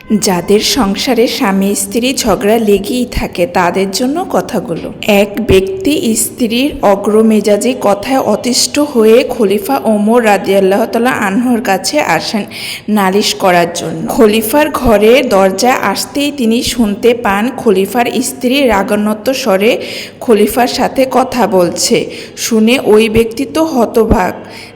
যাদের সংসারে স্বামী স্ত্রী ঝগড়া লেগেই থাকে তাদের জন্য কথাগুলো। এক ব্যক্তি স্ত্রীর অগ্রমেজাজি কথায় অতিষ্ঠ হয়ে খলিফা ওমর রাদিয়াল্লাহু তাআলা আনহুর কাছে আসেন নালিশ করার জন্য। খলিফার ঘরে দরজায় আসতেই তিনি শুনতে পান খলিফার স্ত্রী রাগান্বিত স্বরে খলিফার সাথে কথা বলছে। শুনে ওই ব্যক্তি তো হতবাক,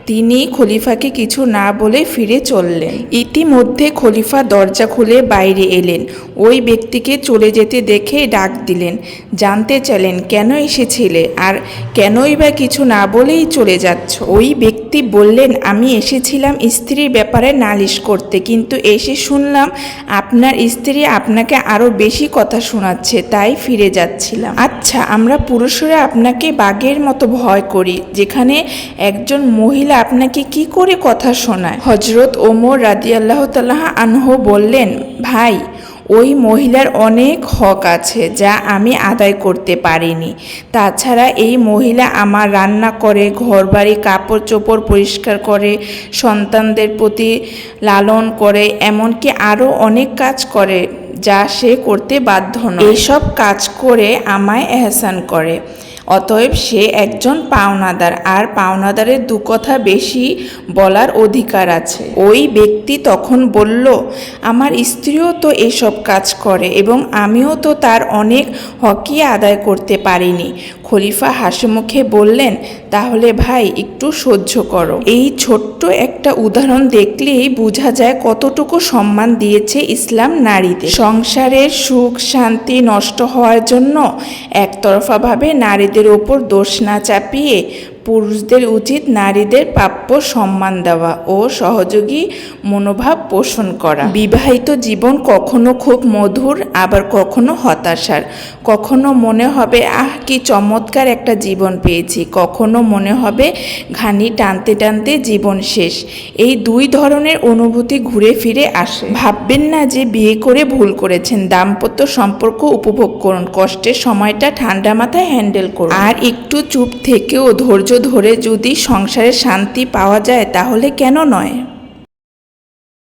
তিনি খলিফাকে কিছু না বলে ফিরে চললেন। ইতিমধ্যে খলিফা দরজা খুলে বাইরে এলেন। ওই ব্যক্তিকে চলে যেতে দেখে ডাক দিলেন, জানতে চাইলেন কেন এসেছিলে আর কেনই বা কিছু না বলেই চলে যাচ্ছ। ওই ব্যক্তি বললেন, আমি এসেছিলাম স্ত্রীর ব্যাপারে নালিশ করতে, কিন্তু এসে শুনলাম আপনার স্ত্রী আপনাকে আরো বেশি কথা শোনাচ্ছে, তাই ফিরে যাচ্ছিলাম। আচ্ছা, আমরা পুরুষরা আপনাকে বাঘের মতো ভয় করি, যেখানে একজন মহিলা আপনাকে কি করে কথা শোনায়? হযরত ওমর রাদিয়াল্লাহু তাআলা আনহু বললেন, ভাই, ওই মহিলার অনেক হক আছে যা আমি আদায় করতে পারিনি। তাছাড়া এই মহিলা আমার রান্না করে, ঘরবাড়ি কাপড় চোপড় পরিষ্কার করে, সন্তানদের প্রতি লালন করে, এমনকি আরও অনেক কাজ করে যা সে করতে বাধ্য নয়। এইসব কাজ করে আমায় এহসান করে। অতএব সে একজন পাওনাদার, আর পাওনাদারের দু কথা বেশি বলার অধিকার আছে। ওই ব্যক্তি তখন বলল, আমার স্ত্রীও তো এসব কাজ করে এবং আমিও তো তার অনেক হকই আদায় করতে পারিনি। খলিফা হাসিমুখে বললেন, তাহলে ভাই একটু সহ্য করো। এই ছোট্ট একটা উদাহরণ দেখলেই বোঝা যায় কতটুকু সম্মান দিয়েছে ইসলাম নারীদের। সংসারের সুখ শান্তি নষ্ট হওয়ার জন্য একতরফাভাবে নারীদের ওপর দোষ না চাপিয়ে পুরুষদের উচিত নারীদের প্রাপ্য সম্মান দেওয়া ও সহযোগী মনোভাব পোষণ করা। বিবাহিত জীবন কখনো খুব মধুর, আবার কখনো হতাশার। কখনো মনে হবে আহ কি চমৎকার একটা জীবন পেয়েছি, কখনো মনে হবে ঘানি টানতে টানতে জীবন শেষ। এই দুই ধরনের অনুভূতি ঘুরে ফিরে আসে। ভাববেন না যে বিয়ে করে ভুল করেছেন। দাম্পত্য সম্পর্ক উপভোগ করুন, কষ্টের সময়টা ঠান্ডা মাথায় হ্যান্ডেল করুন, আর একটু চুপ থেকেও ধৈর্য ধরে যদি সংসারে শান্তি পাওয়া যায় তাহলে কেন নয়।